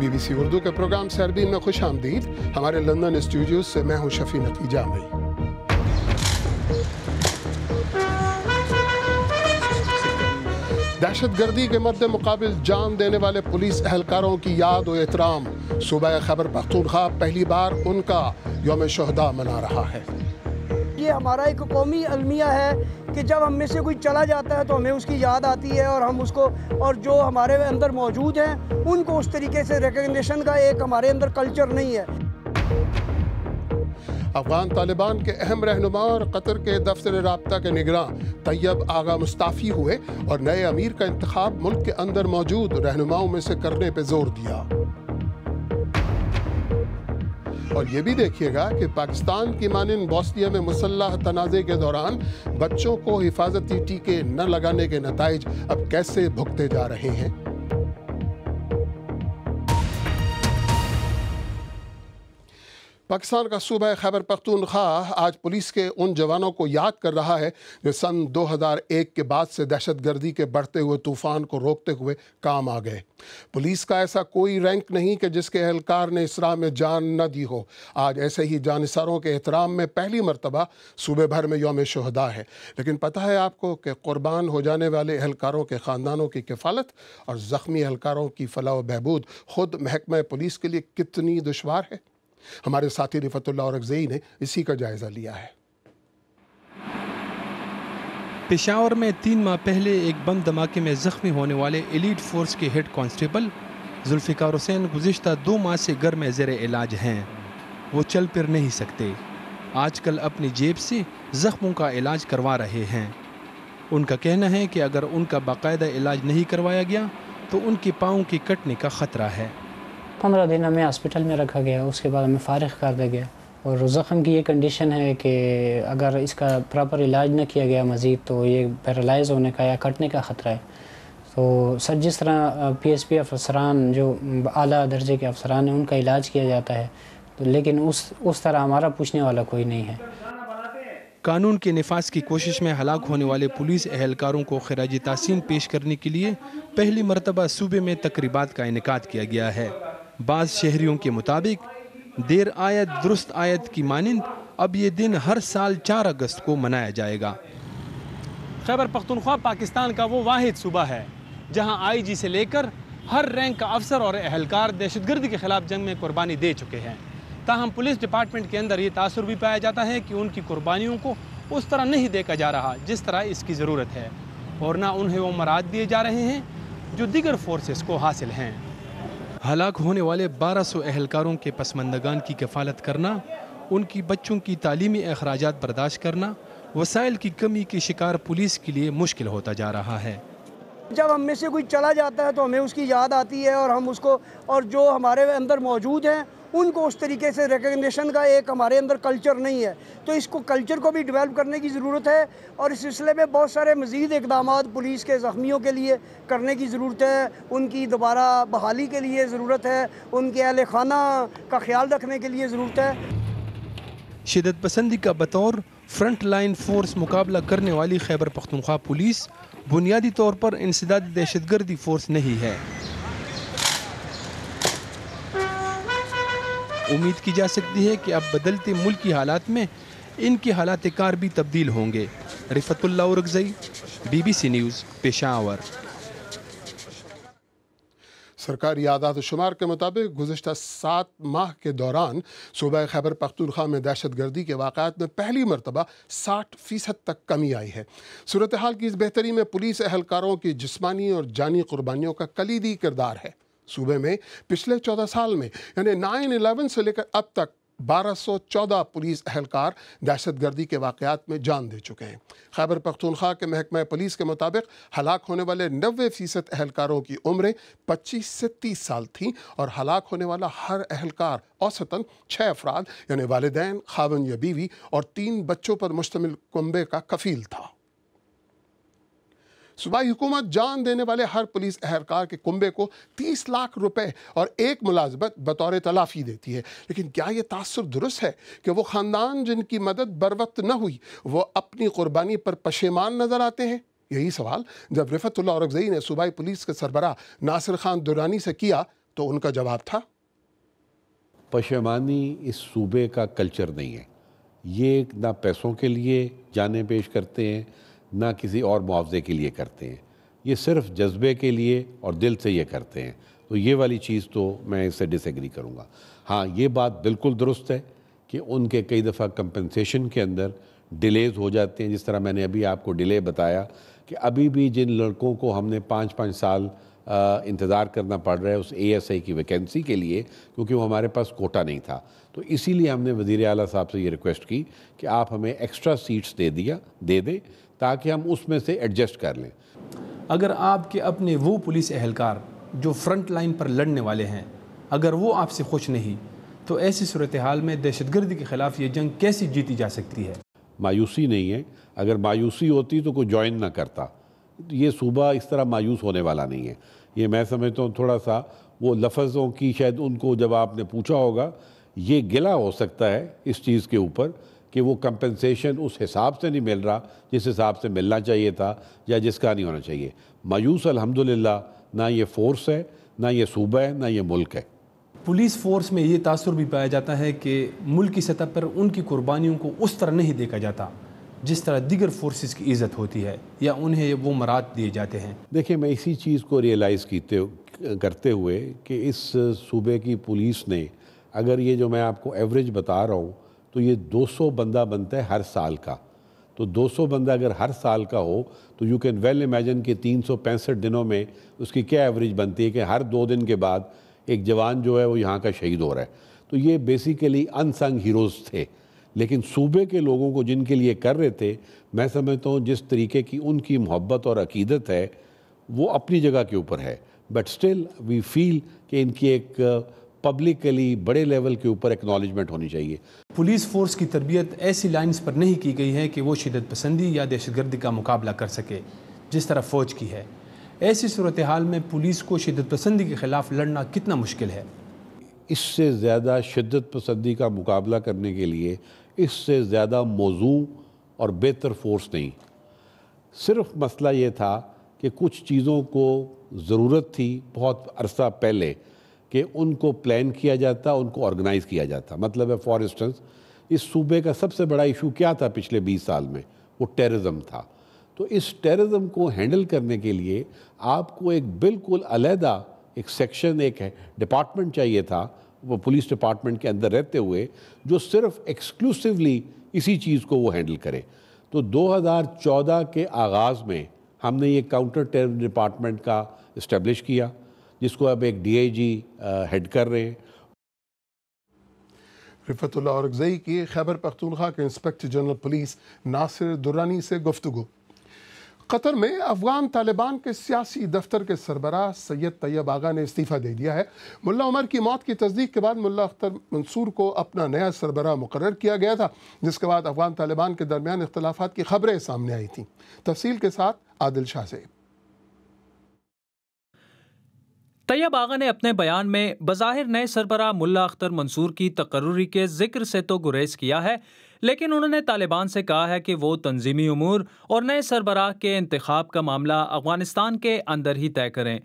BBC Urdu کے programme سربین میں خوش آمدید۔ ہمارے لندن اسٹوڈیوز سے میں ہوں شفیع نقی جامعی۔ دہشت گردی کے مد مقابل جان دینے والے پولیس اہلکاروں کی یاد و احترام، صوبہ خیبر پختونخوا پہلی بار ان کا یوم شہداء منا رہا ہے۔ یہ ہمارا ایک قومی المیہ ہے کہ جب ہم میں سے کوئی چلا جاتا ہے تو ہمیں اس کی یاد آتی ہے، اور ہم اس کو، اور جو ہمارے اندر موجود ہیں ان کو اس طریقے سے ریکگنیشن کا ایک ہمارے اندر کلچر نہیں ہے۔ افغان طالبان کے اہم رہنما اور قطر کے دفتر رابطہ کے نگراں طیب آغا مستعفی ہوئے اور نئے امیر کا انتخاب ملک کے اندر موجود رہنماؤں میں سے کرنے پہ زور دیا۔ اور یہ بھی دیکھیے گا کہ پاکستان کی مانند بوسنیا میں مسلح تنازع کے دوران بچوں کو حفاظتی ٹیکے نہ لگانے کے نتائج اب کیسے بھگتے جا رہے ہیں۔ پاکستان کا صوبہ خیبر پختونخوا آج پولیس کے ان جوانوں کو یاد کر رہا ہے جو سن 2001 کے بعد سے دہشت گردی کے بڑھتے ہوئے طوفان کو روکتے ہوئے کام آ گئے۔ پولیس کا ایسا کوئی رینک نہیں کہ جس کے اہلکار نے اس راہ میں جان نہ دی ہو۔ آج ایسے ہی جانثاروں کے احترام میں پہلی مرتبہ صوبے بھر میں یوم شہداء ہے، لیکن پتہ ہے آپ کو کہ قربان ہو جانے والے اہلکاروں کے خاندانوں کی کفالت اور زخمی اہلکاروں کی فلاح و بہبود خود محکمہ پولیس کے لیے کتنی دشوار ہے؟ ہمارے ساتھی رفعت اللہ اورکزئی نے اسی کا جائزہ لیا ہے۔ پشاور میں 3 ماہ پہلے ایک بم دھماکے میں زخمی ہونے والے ایلیٹ فورس کے ہیڈ کانسٹیبل ذوالفقار حسین گزشتہ 2 ماہ سے گھر میں زیر علاج ہیں۔ وہ چل پھر نہیں سکتے، آج کل اپنی جیب سے زخموں کا علاج کروا رہے ہیں۔ ان کا کہنا ہے کہ اگر ان کا باقاعدہ علاج نہیں کروایا گیا تو ان کے پاؤں کے کٹنے کا خطرہ ہے۔ 15 دن ہمیں ہاسپٹل میں رکھا گیا، اس کے بعد ہمیں فارغ کر دیا گیا، اور زخم کی یہ کنڈیشن ہے کہ اگر اس کا پراپر علاج نہ کیا گیا مزید تو یہ پیرالائز ہونے کا یا کٹنے کا خطرہ ہے۔ تو سر جس طرح PSP افسران جو اعلیٰ درجے کے افسران ہیں ان کا علاج کیا جاتا ہے، لیکن اس طرح ہمارا پوچھنے والا کوئی نہیں ہے۔ قانون کے نفاذ کی کوشش میں ہلاک ہونے والے پولیس اہلکاروں کو خراج تحسین پیش کرنے کے لیے پہلی مرتبہ صوبے میں تقریبات کا انعقاد کیا گیا ہے۔ بعض شہریوں کے مطابق دیر آیت درست آیت کی مانند اب یہ دن ہر سال 4 اگست کو منایا جائے گا۔ خیبر پختونخوا پاکستان کا وہ واحد صوبہ ہے جہاں IG سے لے کر ہر رینک کا افسر اور اہلکار دہشت گردی کے خلاف جنگ میں قربانی دے چکے ہیں۔ تاہم پولیس ڈپارٹمنٹ کے اندر یہ تاثر بھی پایا جاتا ہے کہ ان کی قربانیوں کو اس طرح نہیں دیکھا جا رہا جس طرح اس کی ضرورت ہے، اور نہ انہیں وہ مراعات دیے جا رہے ہیں جو دیگر فورسز کو حاصل ہیں۔ ہلاک ہونے والے 1200 اہلکاروں کے پسماندگان کی کفالت کرنا، ان کی بچوں کی تعلیمی اخراجات برداشت کرنا، وسائل کی کمی کے شکار پولیس کے لیے مشکل ہوتا جا رہا ہے۔ جب ہم میں سے کوئی چلا جاتا ہے تو ہمیں اس کی یاد آتی ہے، اور ہم اس کو، اور جو ہمارے اندر موجود ہیں ان کو اس طریقے سے ریکگنیشن کا ایک ہمارے اندر کلچر نہیں ہے۔ تو اس کو کلچر کو بھی ڈیولپ کرنے کی ضرورت ہے، اور اس سلسلے میں بہت سارے مزید اقدامات پولیس کے زخمیوں کے لیے کرنے کی ضرورت ہے، ان کی دوبارہ بحالی کے لیے ضرورت ہے، ان کے اہل خانہ کا خیال رکھنے کے لیے ضرورت ہے۔ شدت پسندی کا بطور فرنٹ لائن فورس مقابلہ کرنے والی خیبر پختونخوا پولیس بنیادی طور پر انسدادی دہشت گردی فورس نہیں ہے۔ امید کی جا سکتی ہے کہ اب بدلتے ملکی حالات میں ان کے حالات کار بھی تبدیل ہوں گے۔ رفعت اللہ اورکزئی، BBC نیوز، پشاور۔ سرکاری اعداد و شمار کے مطابق گزشتہ 7 ماہ کے دوران صوبہ خیبر پختونخوا میں دہشت گردی کے واقعات میں پہلی مرتبہ 60% تک کمی آئی ہے۔ صورتحال کی اس بہتری میں پولیس اہلکاروں کی جسمانی اور جانی قربانیوں کا کلیدی کردار ہے۔ صوبے میں پچھلے 14 سال میں یعنی 9/11 سے لے کر اب تک 1214 پولیس اہلکار دہشت گردی کے واقعات میں جان دے چکے ہیں۔ خیبر پختونخوا کے محکمہ پولیس کے مطابق ہلاک ہونے والے 90% اہلکاروں کی عمریں 25 سے 30 سال تھیں، اور ہلاک ہونے والا ہر اہلکار اوسطاً 6 افراد یعنی والدین، خاوند یا بیوی اور 3 بچوں پر مشتمل کنبے کا کفیل تھا۔ صوبائی حکومت جان دینے والے ہر پولیس اہلکار کے کنبے کو 30 لاکھ روپے اور ایک ملازمت بطور تلافی دیتی ہے، لیکن کیا یہ تاثر درست ہے کہ وہ خاندان جن کی مدد بروقت نہ ہوئی وہ اپنی قربانی پر پشیمان نظر آتے ہیں؟ یہی سوال جب رفعت اللہ اورکزئی نے صوبائی پولیس کے سربراہ ناصر خان درانی سے کیا تو ان کا جواب تھا، پشیمانی اس صوبے کا کلچر نہیں ہے. یہ نہ پیسوں کے لیے جانیں پیش کرتے ہیں نہ کسی اور معاوضے کے لیے کرتے ہیں. یہ صرف جذبے کے لیے اور دل سے یہ کرتے ہیں. تو یہ والی چیز تو میں اس سے ڈس ایگری کروں گا. ہاں یہ بات بالکل درست ہے کہ ان کے کئی دفعہ کمپنسیشن کے اندر ڈیلیز ہو جاتے ہیں. جس طرح میں نے ابھی آپ کو ڈیلے بتایا کہ ابھی بھی جن لڑکوں کو ہم نے 5 سال انتظار کرنا پڑ رہا ہے اس ASI کی ویکینسی کے لیے، کیونکہ وہ ہمارے پاس کوٹا نہیں تھا. تو اسی لیے ہم نے وزیر اعلیٰ صاحب سے یہ ریکویسٹ کی کہ آپ ہمیں ایکسٹرا سیٹس دے دیں تاکہ ہم اس میں سے ایڈجسٹ کر لیں. اگر آپ کے اپنے وہ پولیس اہلکار جو فرنٹ لائن پر لڑنے والے ہیں اگر وہ آپ سے خوش نہیں تو ایسی صورتحال میں دہشت گردی کے خلاف یہ جنگ کیسی جیتی جا سکتی ہے؟ مایوسی نہیں ہے. اگر مایوسی ہوتی تو کوئی جوائن نہ کرتا. یہ صوبہ اس طرح مایوس ہونے والا نہیں ہے. یہ میں سمجھتا ہوں تھوڑا سا وہ لفظوں کی شاید ان کو جب آپ نے پوچھا ہوگا یہ گلا ہو سکتا ہے اس چیز کے اوپر کہ وہ کمپنسیشن اس حساب سے نہیں مل رہا جس حساب سے ملنا چاہیے تھا یا جس کا نہیں ہونا چاہیے. مایوس الحمدللہ نہ یہ فورس ہے نہ یہ صوبہ ہے نہ یہ ملک ہے. پولیس فورس میں یہ تاثر بھی پایا جاتا ہے کہ ملک کی سطح پر ان کی قربانیوں کو اس طرح نہیں دیکھا جاتا جس طرح دیگر فورسز کی عزت ہوتی ہے یا انہیں وہ مراد دیے جاتے ہیں. دیکھیں میں اسی چیز کو ریئلائز کرتے ہوئے کہ اس صوبے کی پولیس نے اگر یہ جو میں آپ کو ایوریج بتا رہا ہوں تو یہ 200 بندہ بنتا ہے ہر سال کا. تو 200 بندہ اگر ہر سال کا ہو تو یو کین ویل امیجن کہ 365 دنوں میں اس کی کیا ایوریج بنتی ہے کہ ہر 2 دن کے بعد ایک جوان جو ہے وہ یہاں کا شہید ہو رہا ہے. تو یہ بیسیکلی انسنگ ہیروز تھے. لیکن صوبے کے لوگوں کو جن کے لیے کر رہے تھے میں سمجھتا ہوں جس طریقے کی ان کی محبت اور عقیدت ہے وہ اپنی جگہ کے اوپر ہے. بٹ سٹل وی فیل کہ ان کی ایک پبلکلی بڑے لیول کے اوپر ایکنالجمنٹ ہونی چاہیے. پولیس فورس کی تربیت ایسی لائنز پر نہیں کی گئی ہے کہ وہ شدت پسندی یا دہشت گردی کا مقابلہ کر سکے جس طرح فوج کی ہے. ایسی صورتحال میں پولیس کو شدت پسندی کے خلاف لڑنا کتنا مشکل ہے؟ اس سے زیادہ شدت پسندی کا مقابلہ کرنے کے لیے اس سے زیادہ موزوں اور بہتر فورس نہیں. صرف مسئلہ یہ تھا کہ کچھ چیزوں کو ضرورت تھی بہت عرصہ پہلے کہ ان کو پلان کیا جاتا ان کو آرگنائز کیا جاتا. مطلب ہے فار انسٹنس اس صوبے کا سب سے بڑا ایشو کیا تھا پچھلے 20 سال میں؟ وہ ٹیررزم تھا. تو اس ٹیررزم کو ہینڈل کرنے کے لیے آپ کو ایک بالکل علیحدہ ایک سیکشن ایک ڈپارٹمنٹ چاہیے تھا وہ پولیس ڈپارٹمنٹ کے اندر رہتے ہوئے جو صرف ایکسکلوسیولی اسی چیز کو وہ ہینڈل کرے. تو 2014 کے آغاز میں ہم نے یہ کاؤنٹر ٹیرر ڈپارٹمنٹ کا اسٹیبلش کیا جس کو اب ایک DIG ہیڈ کر رہے ہیں. رفعت اللہ اورکزئی کی خیبر پختونخوا کے انسپکٹر جنرل پولیس ناصر درانی سے گفتگو. قطر میں افغان طالبان کے سیاسی دفتر کے سربراہ سید طیب آغا نے استعفیٰ دے دیا ہے. ملا عمر کی موت کی تصدیق کے بعد ملا اختر منصور کو اپنا نیا سربراہ مقرر کیا گیا تھا جس کے بعد افغان طالبان کے درمیان اختلافات کی خبریں سامنے آئی تھیں. تفصیل کے ساتھ عادل شاہ سے. طیب آغا نے اپنے بیان میں بظاہر نئے سربراہ ملا اختر منصور کی تقرری کے ذکر سے تو گریز کیا ہے لیکن انہوں نے طالبان سے کہا ہے کہ وہ تنظیمی امور اور نئے سربراہ کے انتخاب کا معاملہ افغانستان کے اندر ہی طے کریں.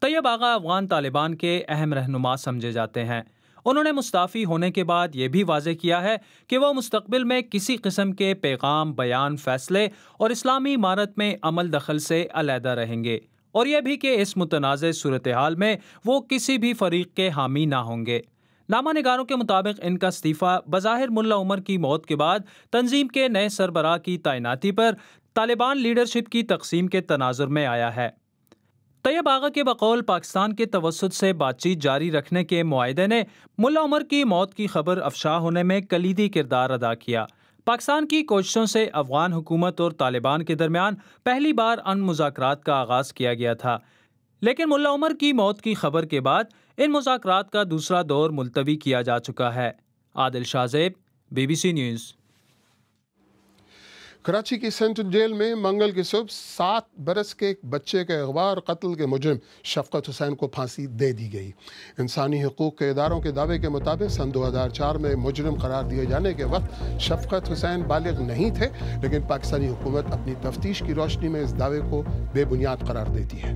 طیب آغا افغان طالبان کے اہم رہنما سمجھے جاتے ہیں. انہوں نے مستعفی ہونے کے بعد یہ بھی واضح کیا ہے کہ وہ مستقبل میں کسی قسم کے پیغام، بیان، فیصلے اور اسلامی امارت میں عمل دخل سے علیحدہ رہیں گے اور یہ بھی کہ اس متنازع صورتحال میں وہ کسی بھی فریق کے حامی نہ ہوں گے. نامہ نگاروں کے مطابق ان کا استعفیٰ بظاہر ملا عمر کی موت کے بعد تنظیم کے نئے سربراہ کی تعیناتی پر طالبان لیڈرشپ کی تقسیم کے تناظر میں آیا ہے. طیب آغا کے بقول پاکستان کے توسط سے بات چیت جاری رکھنے کے معاہدے نے ملا عمر کی موت کی خبر افشا ہونے میں کلیدی کردار ادا کیا. پاکستان کی کوششوں سے افغان حکومت اور طالبان کے درمیان پہلی بار ان مذاکرات کا آغاز کیا گیا تھا لیکن ملا عمر کی موت کی خبر کے بعد ان مذاکرات کا دوسرا دور ملتوی کیا جا چکا ہے. عادل شاہ زیب، BBC نیوز. کراچی کی سینٹرل جیل میں منگل کی صبح 7 برس کے ایک بچے کے اغوا اور قتل کے مجرم شفقت حسین کو پھانسی دے دی گئی. انسانی حقوق کے اداروں کے دعوے کے مطابق سن 2004 میں مجرم قرار دیے جانے کے وقت شفقت حسین بالغ نہیں تھے لیکن پاکستانی حکومت اپنی تفتیش کی روشنی میں اس دعوے کو بے بنیاد قرار دیتی ہے.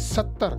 70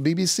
BBC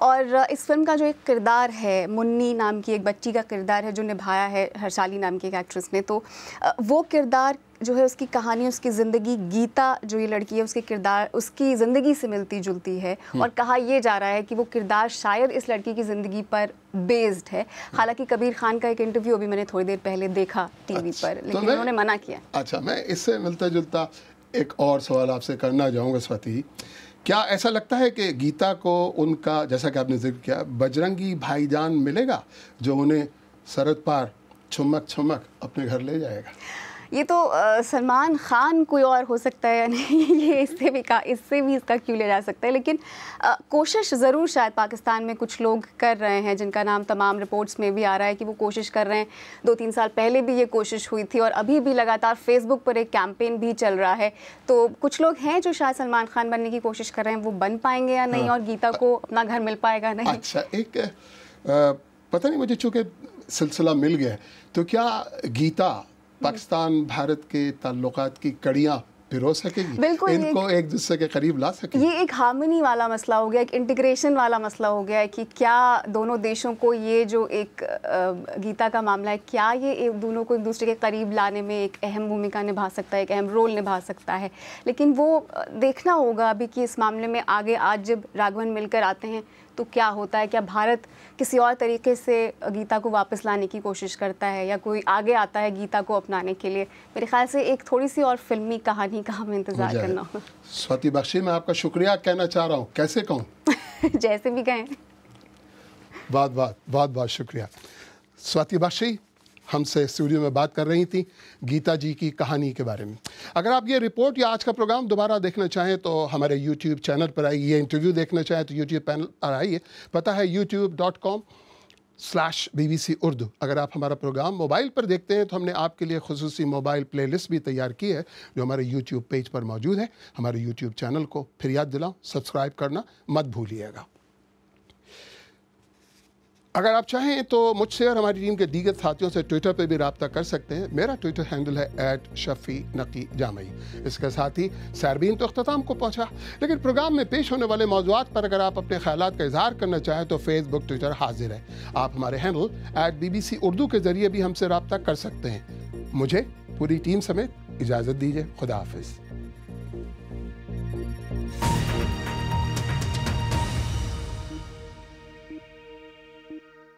اور اس فلم کا جو ایک کردار ہے، منی نام کی ایک بچی کا کردار ہے جو نبھایا ہے ہرشالی نام کی ایک ایکٹریس نے، تو وہ کردار جو ہے، اس کی کہانی، اس کی زندگی، گیتا جو یہ لڑکی ہے اس کے کردار اس کی زندگی سے ملتی جلتی ہے، اور کہا یہ جا رہا ہے کہ وہ کردار شاید اس لڑکی کی زندگی پر بیسڈ ہے. حالانکہ کبیر خان کا ایک انٹرویو ابھی میں نے تھوڑی دیر پہلے دیکھا ٹی وی پر، لیکن انہوں نے منع کیا. اچھا، میں اس سے ملتا جلتا ایک اور سوال آپ سے کرنا چاہوں گا سواتی. کیا ایسا لگتا ہے کہ گیتا کو ان کا، جیسا کہ آپ نے ذکر کیا، بجرنگی بھائی جان ملے گا جو انہیں سرحد پار چھمک چھمک اپنے گھر لے جائے گا؟ یہ تو سلمان خان کوئی اور ہو سکتا ہے، یعنی یہ اس سے بھی اس کا کیوں لے جا سکتا ہے. لیکن کوشش ضرور شاید پاکستان میں کچھ لوگ کر رہے ہیں، جن کا نام تمام رپورٹس میں بھی آ رہا ہے کہ وہ کوشش کر رہے ہیں. 2-3 سال پہلے بھی یہ کوشش ہوئی تھی، اور ابھی بھی لگاتار فیس بک پر ایک کیمپین بھی چل رہا ہے. تو کچھ لوگ ہیں جو شاید سلمان خان بننے کی کوشش کر رہے ہیں، وہ بن پائیں گے یا نہیں، اور گیتا کو اپنا گھر مل پائے گا نہیں. اچھا، ایک پتہ نہیں مجھے، چونکہ سلسلہ مل گیا ہے، تو کیا گیتا پاکستان بھارت کے تعلقات کی کڑیاں پرو سکے گی؟ بالکل، ان کو ایک دوسرے کے قریب لا سکے گی؟ یہ ایک ہارمنی والا مسئلہ ہو گیا، ایک انٹیگریشن والا مسئلہ ہو گیا ہے کہ کیا دونوں دیشوں کو یہ جو ایک گیتا کا معاملہ ہے، کیا یہ دونوں کو ایک دوسرے کے قریب لانے میں ایک اہم بھومکا نبھا سکتا ہے، ایک اہم رول نبھا سکتا ہے. لیکن وہ دیکھنا ہوگا ابھی کہ اس معاملے میں آگے آج جب راگھون مل کر آتے ہیں تو کیا ہوتا ہے. کیا بھارت کسی اور طریقے سے گیتا کو واپس لانے کی کوشش کرتا ہے، یا کوئی آگے آتا ہے گیتا کو اپنانے کے لیے؟ میرے خیال سے ایک تھوڑی سی اور فلمی کہانی کا ہمیں انتظار کرنا ہوگا. سواتی بخشی، میں آپ کا شکریہ کہنا چاہ رہا ہوں، کیسے کہوں؟ جیسے بھی کہیں. بہت شکریہ. سواتی بخشی ہم سے اسٹوڈیو میں بات کر رہی تھیں گیتا جی کی کہانی کے بارے میں. اگر آپ یہ رپورٹ یا آج کا پروگرام دوبارہ دیکھنا چاہیں تو ہمارے یوٹیوب چینل پر آئیے. یہ انٹرویو دیکھنا چاہیں تو یوٹیوب چینل پر آئیے، پتہ ہے youtube.com/BBC Urdu. اگر آپ ہمارا پروگرام موبائل پر دیکھتے ہیں تو ہم نے آپ کے لیے خصوصی موبائل پلے لسٹ بھی تیار کی ہے جو ہمارے یوٹیوب پیج پر موجود ہے. ہمارے یوٹیوب چینل کو پھر یاد دلاؤں، سبسکرائب کرنا مت بھولیے گا. اگر آپ چاہیں تو مجھ سے اور ہماری ٹیم کے دیگر ساتھیوں سے ٹویٹر پہ بھی رابطہ کر سکتے ہیں. میرا ٹویٹر ہینڈل ہے @شفیع_نقی_جامعی. اس کے ساتھ ہی سیربین تو اختتام کو پہنچا، لیکن پروگرام میں پیش ہونے والے موضوعات پر اگر آپ اپنے خیالات کا اظہار کرنا چاہیں تو فیس بک، ٹویٹر حاضر ہے. آپ ہمارے ہینڈل @BBC Urdu کے ذریعے بھی ہم سے رابطہ کر سکتے ہیں. مجھے پوری ٹیم سمیت اجازت دیجیے. خدا حافظ.